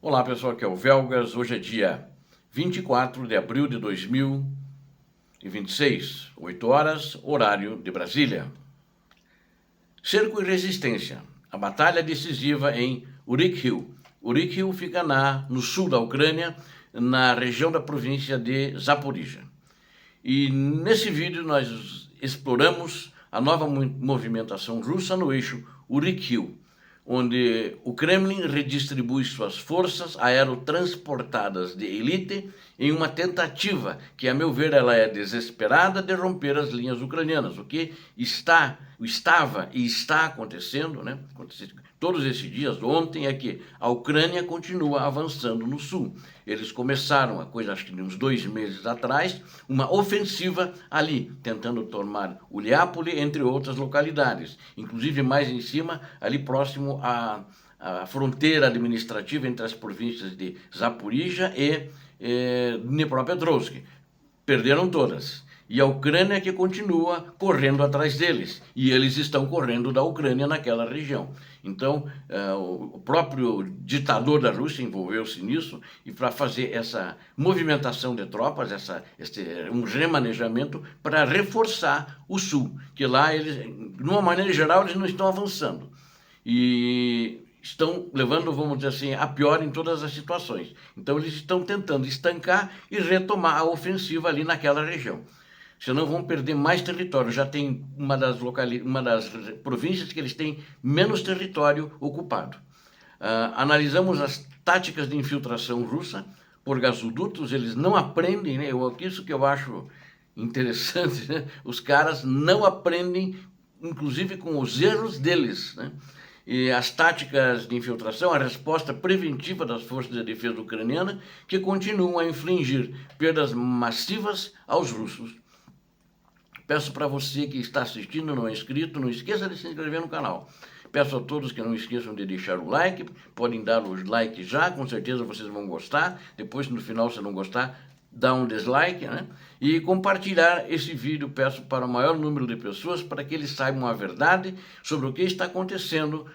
Olá pessoal, aqui é o Velgas. Hoje é dia 24 de abril de 2026, 8 horas, horário de Brasília. Cerco e resistência. A batalha decisiva em Urykhiv. Urykhiv fica no sul da Ucrânia, na região da província de Zaporizhia. E nesse vídeo nós exploramos a nova movimentação russa no eixo Urykhiv, onde o Kremlin redistribui suas forças aerotransportadas de elite em uma tentativa que, a meu ver, ela é desesperada de romper as linhas ucranianas, o que estava e está acontecendo, né? Todos esses dias, ontem, é que a Ucrânia continua avançando no sul. Eles começaram, acho que uns 2 meses atrás, uma ofensiva ali, tentando tomar Uliápole, entre outras localidades, inclusive mais em cima, ali próximo à fronteira administrativa entre as províncias de Zaporizhia e Dnipropetrovsk. Perderam todas. E a Ucrânia que continua correndo atrás deles. E eles estão correndo da Ucrânia naquela região. Então, o próprio ditador da Rússia envolveu-se nisso, e para fazer essa movimentação de tropas, um remanejamento para reforçar o sul, que lá, eles, de uma maneira geral, eles não estão avançando. E estão levando, vamos dizer assim, a pior em todas as situações. Então, eles estão tentando estancar e retomar a ofensiva ali naquela região. Senão vão perder mais território. Já tem uma das províncias que eles têm menos território ocupado. Analisamos as táticas de infiltração russa por gasodutos. Eles não aprendem, né? Isso que eu acho interessante, né? Os caras não aprendem, inclusive com os erros deles, né? E as táticas de infiltração, a resposta preventiva das forças de defesa ucraniana, que continuam a infligir perdas massivas aos russos. Peço para você que está assistindo, não é inscrito, não esqueça de se inscrever no canal. Peço a todos que não esqueçam de deixar o like, podem dar os likes já, com certeza vocês vão gostar. Depois, no final, se não gostar, dá um dislike, né? E compartilhar esse vídeo, peço para o maior número de pessoas, para que eles saibam a verdade sobre o que está acontecendo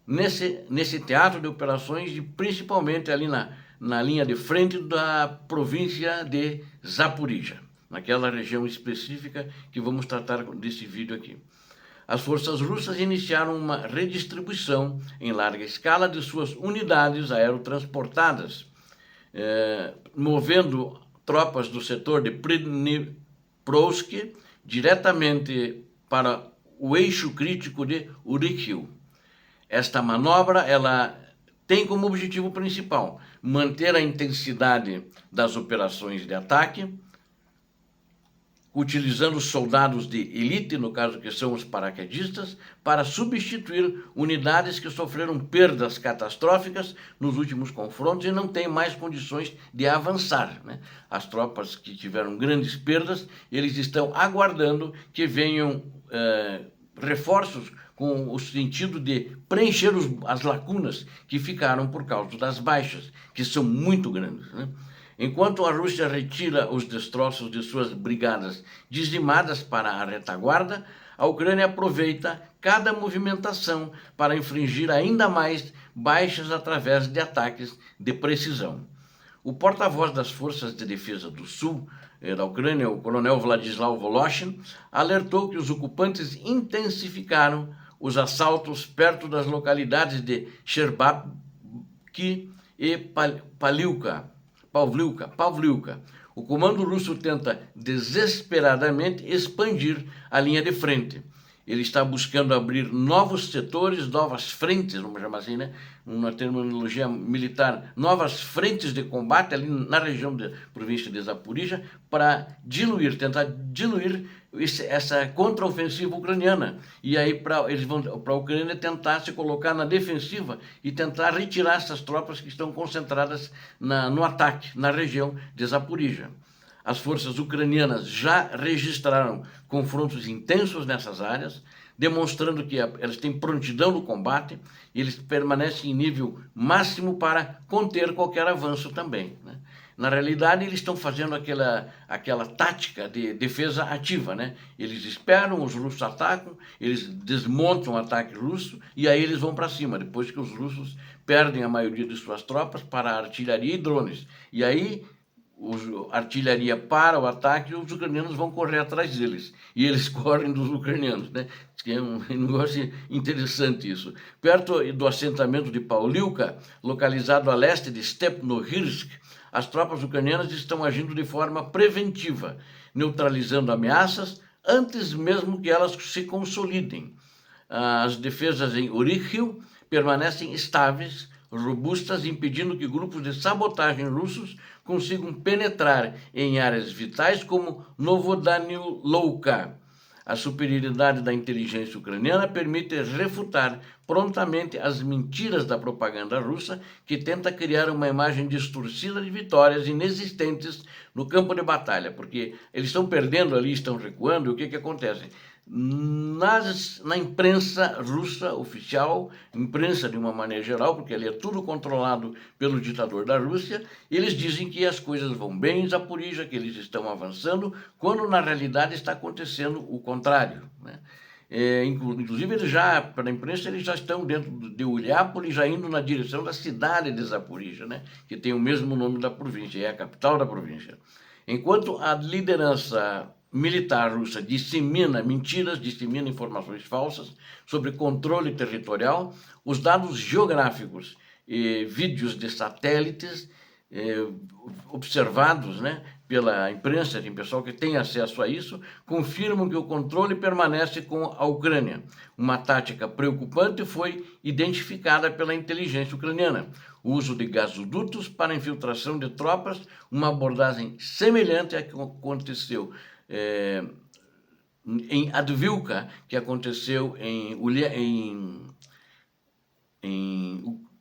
nesse teatro de operações, e principalmente ali na linha de frente da província de Zaporizhia, naquela região específica que vamos tratar desse vídeo aqui. As forças russas iniciaram uma redistribuição em larga escala de suas unidades aerotransportadas, movendo tropas do setor de Pridniprovsk diretamente para o eixo crítico de Urykhiv. Esta manobra, ela tem como objetivo principal manter a intensidade das operações de ataque, utilizando soldados de elite, no caso que são os paraquedistas, para substituir unidades que sofreram perdas catastróficas nos últimos confrontos e não têm mais condições de avançar, né? As tropas que tiveram grandes perdas, eles estão aguardando que venham reforços com o sentido de preencher as lacunas que ficaram por causa das baixas, que são muito grandes, né? Enquanto a Rússia retira os destroços de suas brigadas dizimadas para a retaguarda, a Ucrânia aproveita cada movimentação para infligir ainda mais baixas através de ataques de precisão. O porta-voz das Forças de Defesa do Sul da Ucrânia, o coronel Vladislav Voloshin, alertou que os ocupantes intensificaram os assaltos perto das localidades de Shcherbátovsk e Pavlivka. O comando russo tenta desesperadamente expandir a linha de frente. Ele está buscando abrir novos setores, novas frentes, vamos chamar assim, né? Uma terminologia militar, novas frentes de combate ali na região da província de Zaporizhia, para tentar diluir essa contraofensiva ucraniana. E aí para a Ucrânia tentar se colocar na defensiva e tentar retirar essas tropas que estão concentradas no ataque na região de Zaporizhia. As forças ucranianas já registraram confrontos intensos nessas áreas, demonstrando que elas têm prontidão no combate e eles permanecem em nível máximo para conter qualquer avanço também, né? Na realidade, eles estão fazendo aquela tática de defesa ativa, né? Eles esperam, os russos atacam, eles desmontam o ataque russo e aí eles vão para cima, depois que os russos perdem a maioria de suas tropas para artilharia e drones. E aí a artilharia para o ataque e os ucranianos vão correr atrás deles. E eles correm dos ucranianos, né? Que é um negócio interessante isso. Perto do assentamento de Paulivka, localizado a leste de Stepnohirsk, as tropas ucranianas estão agindo de forma preventiva, neutralizando ameaças antes mesmo que elas se consolidem. As defesas em Orychil permanecem estáveis, robustas, impedindo que grupos de sabotagem russos consigam penetrar em áreas vitais como Novodanilovka. A superioridade da inteligência ucraniana permite refutar prontamente as mentiras da propaganda russa, que tenta criar uma imagem distorcida de vitórias inexistentes no campo de batalha, porque eles estão perdendo ali, estão recuando, e o que acontece? Na imprensa russa oficial, imprensa de uma maneira geral, porque ali é tudo controlado pelo ditador da Rússia, eles dizem que as coisas vão bem em Zaporizhia, que eles estão avançando, quando na realidade está acontecendo o contrário, né? Inclusive, eles já, para a imprensa, eles já estão dentro de Uliápolis, já indo na direção da cidade de Zaporizhia, né? Que tem o mesmo nome da província, é a capital da província. Enquanto a liderança militar russa dissemina mentiras, dissemina informações falsas sobre controle territorial, os dados geográficos e vídeos de satélites observados, né, pela imprensa, tem pessoal que tem acesso a isso, confirmam que o controle permanece com a Ucrânia. Uma tática preocupante foi identificada pela inteligência ucraniana: o uso de gasodutos para infiltração de tropas, uma abordagem semelhante à que aconteceu em Advilka, que aconteceu em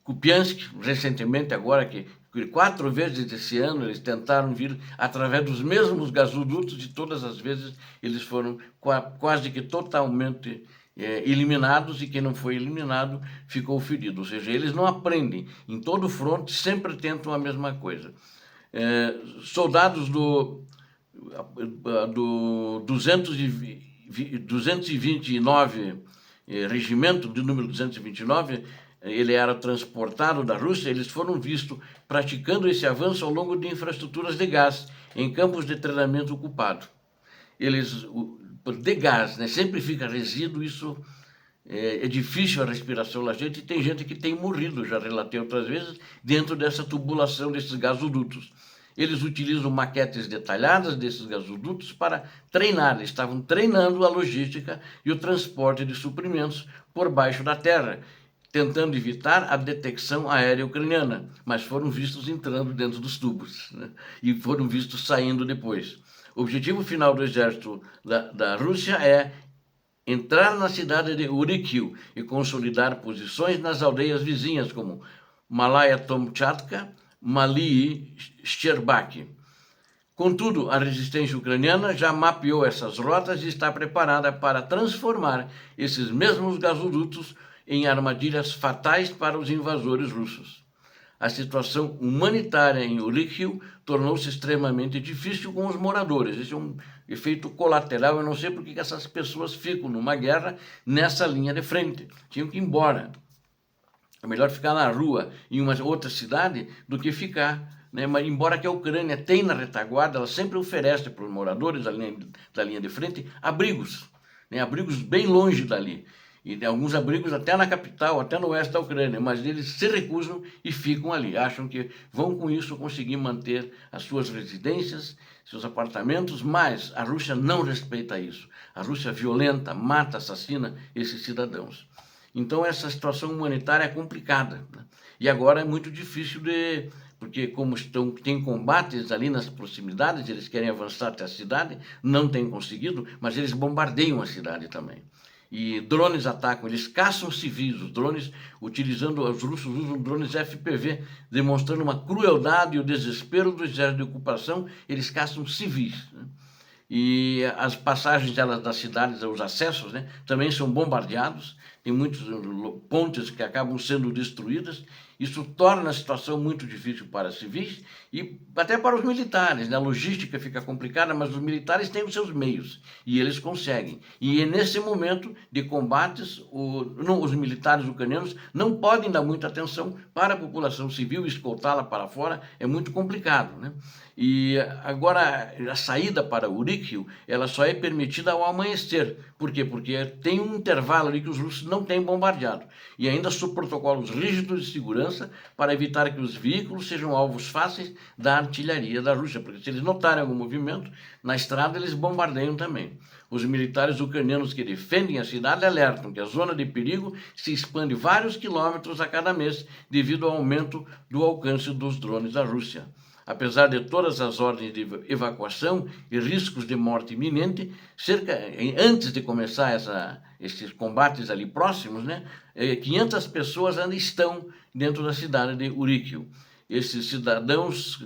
Kupiansk, recentemente agora, que 4 vezes esse ano eles tentaram vir através dos mesmos gasodutos e todas as vezes eles foram quase que totalmente eliminados, e quem não foi eliminado ficou ferido. Ou seja, eles não aprendem. Em todo o fronte sempre tentam a mesma coisa. Soldados do 229 regimento, de número 229, ele era transportado da Rússia, eles foram vistos praticando esse avanço ao longo de infraestruturas de gás, em campos de treinamento ocupado. Eles, de gás, né, sempre fica resíduo, isso é difícil a respiração da gente, e tem gente que tem morrido, já relatei outras vezes, dentro dessa tubulação desses gasodutos. Eles utilizam maquetes detalhadas desses gasodutos para treinar. Eles estavam treinando a logística e o transporte de suprimentos por baixo da terra, tentando evitar a detecção aérea ucraniana, mas foram vistos entrando dentro dos tubos, né? E foram vistos saindo depois. O objetivo final do exército da Rússia é entrar na cidade de Orychil e consolidar posições nas aldeias vizinhas, como Malaya Tomchatka, Mali e Shcherbak. Contudo, a resistência ucraniana já mapeou essas rotas e está preparada para transformar esses mesmos gasodutos em armadilhas fatais para os invasores russos. A situação humanitária em Orychil tornou-se extremamente difícil com os moradores. Esse é um efeito colateral. Eu não sei por que essas pessoas ficam numa guerra nessa linha de frente. Tinham que ir embora. É melhor ficar na rua em uma outra cidade do que ficar, né? Mas embora que a Ucrânia tenha na retaguarda, ela sempre oferece para os moradores da linha de frente abrigos, né? Abrigos bem longe dali. E alguns abrigos até na capital, até no oeste da Ucrânia, mas eles se recusam e ficam ali. Acham que vão com isso conseguir manter as suas residências, seus apartamentos, mas a Rússia não respeita isso. A Rússia violenta, mata, assassina esses cidadãos. Então essa situação humanitária é complicada, né? E agora é muito difícil porque como tem combates ali nas proximidades, eles querem avançar até a cidade, não têm conseguido, mas eles bombardeiam a cidade também. E drones atacam, eles caçam civis, os drones os russos usam drones FPV, demonstrando uma crueldade e o desespero do exército de ocupação. Eles caçam civis, né? E as passagens das cidades, os acessos, né, também são bombardeados. tem muitas pontes que acabam sendo destruídas. Isso torna a situação muito difícil para civis e até para os militares, né? A logística fica complicada, mas os militares têm os seus meios e eles conseguem. E nesse momento de combates, os militares ucranianos não podem dar muita atenção para a população civil, escoltá-la para fora é muito complicado, né? E agora a saída para Urikhiu, ela só é permitida ao amanhecer. Por quê? Porque tem um intervalo ali que os russos não têm bombardeado. E ainda sob protocolos rígidos de segurança para evitar que os veículos sejam alvos fáceis da artilharia da Rússia. Porque se eles notarem algum movimento na estrada, eles bombardeiam também. Os militares ucranianos que defendem a cidade alertam que a zona de perigo se expande vários quilômetros a cada mês devido ao aumento do alcance dos drones da Rússia. Apesar de todas as ordens de evacuação e riscos de morte iminente, antes de começar esses combates ali próximos, né, 500 pessoas ainda estão dentro da cidade de Urikhiu. Esses cidadãos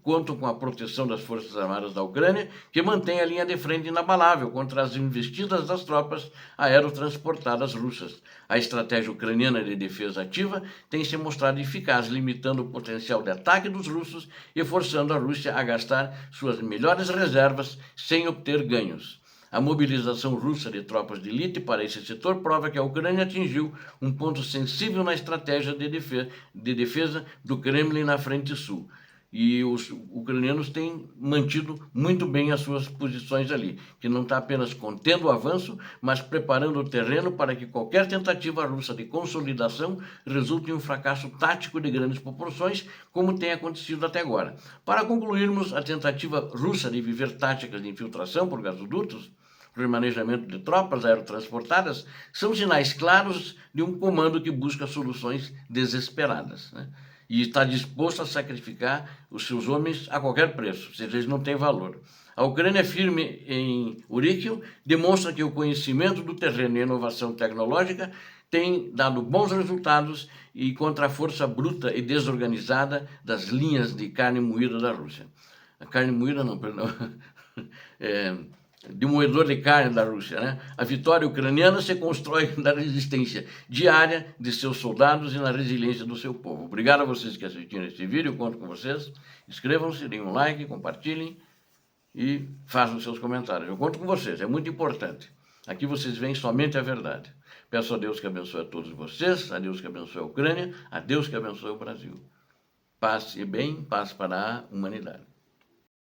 contam com a proteção das Forças Armadas da Ucrânia, que mantém a linha de frente inabalável contra as investidas das tropas aerotransportadas russas. A estratégia ucraniana de defesa ativa tem se mostrado eficaz, limitando o potencial de ataque dos russos e forçando a Rússia a gastar suas melhores reservas sem obter ganhos. A mobilização russa de tropas de elite para esse setor prova que a Ucrânia atingiu um ponto sensível na estratégia de defesa do Kremlin na frente sul. E os ucranianos têm mantido muito bem as suas posições ali, que não está apenas contendo o avanço, mas preparando o terreno para que qualquer tentativa russa de consolidação resulte em um fracasso tático de grandes proporções, como tem acontecido até agora. Para concluirmos, a tentativa russa de viver táticas de infiltração por gasodutos, remanejamento de tropas aerotransportadas, são sinais claros de um comando que busca soluções desesperadas, né? E está disposto a sacrificar os seus homens a qualquer preço, ou seja, eles não têm valor. A Ucrânia firme em Urikhiu demonstra que o conhecimento do terreno e a inovação tecnológica têm dado bons resultados e contra a força bruta e desorganizada das linhas de carne moída da Rússia. A carne moída não, perdão. De moedor de carne da Rússia, né? A vitória ucraniana se constrói na resistência diária de seus soldados e na resiliência do seu povo. Obrigado a vocês que assistiram esse vídeo, eu conto com vocês. Inscrevam-se, deem um like, compartilhem e façam seus comentários. Eu conto com vocês, é muito importante. Aqui vocês veem somente a verdade. Peço a Deus que abençoe a todos vocês, a Deus que abençoe a Ucrânia, a Deus que abençoe o Brasil. Paz e bem, paz para a humanidade.